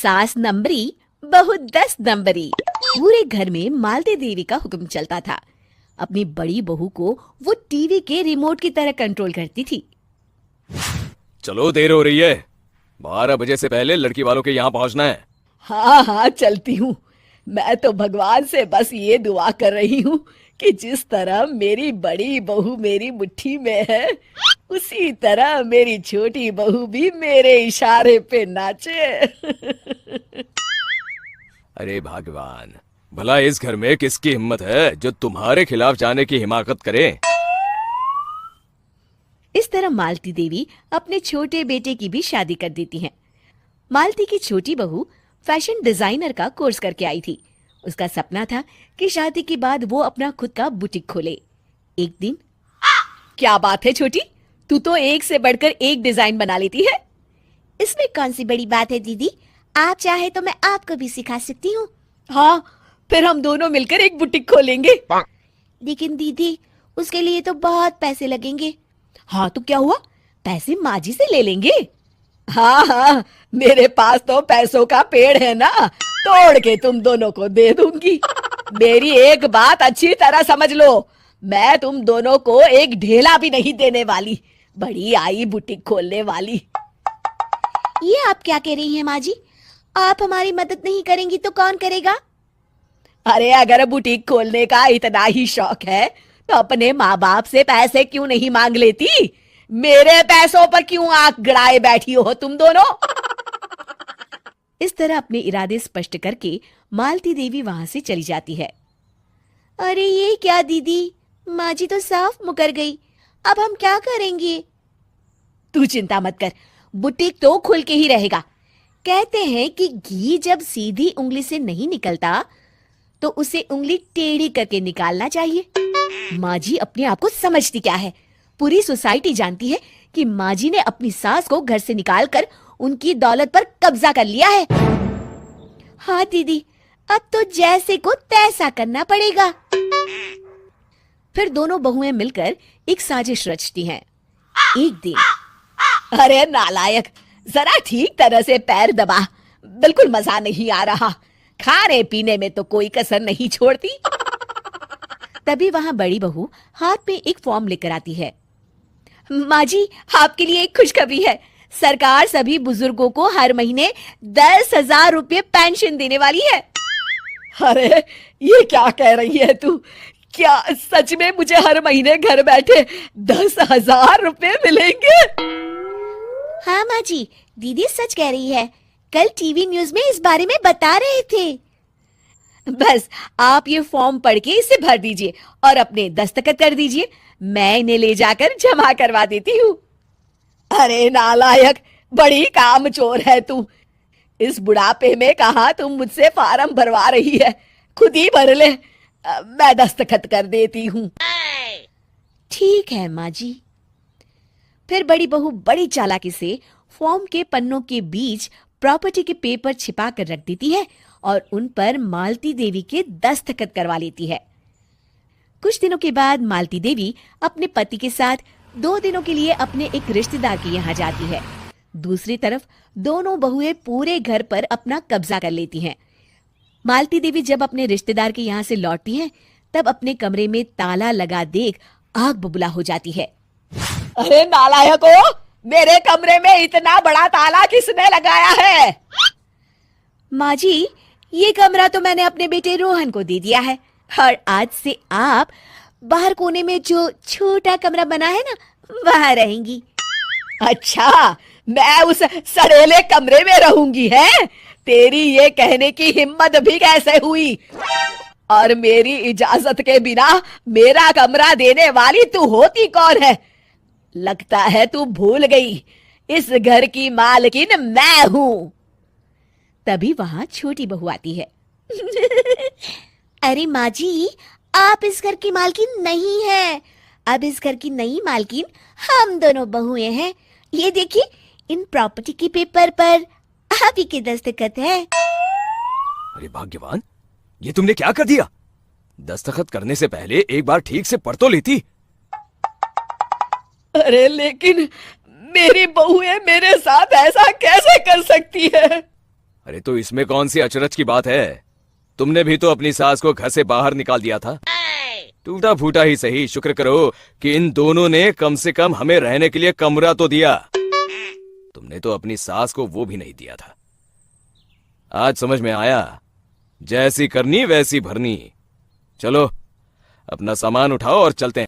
सास नंबरी बहू 10 नंबरी। पूरे घर में मालती देवी का हुक्म चलता था। अपनी बड़ी बहू को वो टीवी के रिमोट की तरह कंट्रोल करती थी। चलो, देर हो रही है। 12 बजे से पहले लड़की वालों के यहाँ पहुँचना है। हाँ हाँ, चलती हूँ। मैं तो भगवान से बस ये दुआ कर रही हूँ कि जिस तरह मेरी बड़ी बहू मेरी मुट्ठी में है, उसी तरह मेरी छोटी बहू भी मेरे इशारे पे नाचे। अरे भगवान, भला इस घर में किसकी हिम्मत है जो तुम्हारे खिलाफ जाने की हिमाकत करे। इस तरह मालती देवी अपने छोटे बेटे की भी शादी कर देती हैं। मालती की छोटी बहू फैशन डिजाइनर का कोर्स करके आई थी। उसका सपना था कि शादी के बाद वो अपना खुद का बुटीक खोले। एक दिन, क्या बात है छोटी, तू तो एक से बढ़कर एक डिजाइन बना लेती है। इसमें कौन सी बड़ी बात है दीदी, आप चाहे तो मैं आपको भी सिखा सकती हूँ। हाँ, फिर हम दोनों मिलकर एक बुटीक खोलेंगे। लेकिन दीदी, उसके लिए तो बहुत पैसे लगेंगे। हाँ तो क्या हुआ, पैसे माँ जी से ले लेंगे। हाँ हाँ, मेरे पास तो पैसों का पेड़ है ना, तोड़ के तुम दोनों को दे दूंगी। मेरी एक बात अच्छी तरह समझ लो, मैं तुम दोनों को एक ढेला भी नहीं देने वाली। बड़ी आई बुटीक खोलने वाली। ये आप क्या कह रही हैं माँ जी? आप हमारी मदद नहीं करेंगी तो कौन करेगा? अरे अगर बुटीक खोलने का इतना ही शौक है तो अपने माँ बाप से पैसे क्यों नहीं मांग लेती? मेरे पैसों पर क्यों आंख गड़ाए बैठी हो तुम दोनों? इस तरह अपने इरादे स्पष्ट करके मालती देवी वहां से चली जाती है। अरे ये क्या दीदी, माँ जी तो साफ मुकर गई। अब हम क्या करेंगे? तू चिंता मत कर, बुटीक तो खुल के ही रहेगा। कहते हैं कि घी जब सीधी उंगली से नहीं निकलता तो उसे उंगली टेढ़ी करके निकालना चाहिए। माँ जी अपने आप को समझती क्या है? पूरी सोसाइटी जानती है कि माँ जी ने अपनी सास को घर से निकालकर उनकी दौलत पर कब्जा कर लिया है। हाँ दीदी, अब तो जैसे को तैसा करना पड़ेगा। फिर दोनों बहुएं मिलकर एक साजिश रचती हैं। एक दिन, अरे नालायक, जरा ठीक तरह से पैर दबा, बिल्कुल मजा नहीं आ रहा। खाने पीने में तो कोई कसर नहीं छोड़ती। तभी वहां बड़ी बहू हाथ में एक फॉर्म लेकर आती है। माँ जी, आपके लिए एक खुशखबरी है। सरकार सभी बुजुर्गों को हर महीने 10,000 रुपये पेंशन देने वाली है। अरे ये क्या कह रही है तू? क्या सच में मुझे हर महीने घर बैठे 10,000 रुपये मिलेंगे? हाँ माँ जी, दीदी सच कह रही है। कल टीवी न्यूज में इस बारे में बता रहे थे। बस आप ये फॉर्म पढ़ के इसे भर दीजिए और अपने दस्तखत कर दीजिए। मैं इन्हें ले जाकर जमा करवा देती हूँ। अरे नालायक, बड़ी कामचोर है तू। इस बुढ़ापे में कहा तुम मुझसे फार्म भरवा रही है, खुद ही भर ले। मैं दस्तखत कर देती हूँ। ठीक है माँ जी। फिर बड़ी बहू बड़ी चालाकी से फॉर्म के पन्नों के बीच प्रॉपर्टी के पेपर छिपा कर रख देती है और उन पर मालती देवी के दस्तखत करवा लेती है। कुछ दिनों के बाद मालती देवी अपने पति के साथ 2 दिनों के लिए अपने एक रिश्तेदार के यहाँ जाती है। दूसरी तरफ दोनों बहुएं पूरे घर पर अपना कब्जा कर लेती हैं। मालती देवी जब अपने रिश्तेदार के यहाँ से लौटती हैं, तब अपने कमरे में ताला लगा देख आग बबूला हो जाती है। अरे नालायको, मेरे कमरे में इतना बड़ा ताला किसने लगाया है? माँ जी, ये कमरा तो मैंने अपने बेटे रोहन को दे दिया है और आज से आप बाहर कोने में जो छोटा कमरा बना है ना, वहां रहेंगी। अच्छा, मैं उस सड़ेले कमरे में रहूंगी है? तेरी ये कहने की हिम्मत भी कैसे हुई? और मेरी इजाजत के बिना मेरा कमरा देने वाली तू होती कौन है? लगता है तू भूल गई, इस घर की मालकिन मैं हूँ। तभी वहां छोटी बहू आती है। अरे माँ जी, आप इस घर की मालकिन नहीं है। अब इस घर की नई मालकिन हम दोनों बहुएं हैं। ये देखिए, इन प्रॉपर्टी के पेपर पर आप ही के दस्तखत है। अरे भाग्यवान, ये तुमने क्या कर दिया? दस्तखत करने से पहले एक बार ठीक से पढ़ तो लेती। अरे लेकिन मेरी बहुएं मेरे साथ ऐसा कैसे कर सकती है? अरे तो इसमें कौन सी अचरज की बात है? तुमने भी तो अपनी सास को घर से बाहर निकाल दिया था। टूटा फूटा ही सही, शुक्र करो कि इन दोनों ने कम से कम हमें रहने के लिए कमरा तो दिया। तुमने तो अपनी सास को वो भी नहीं दिया था। आज समझ में आया, जैसी करनी वैसी भरनी। चलो अपना सामान उठाओ और चलते हैं।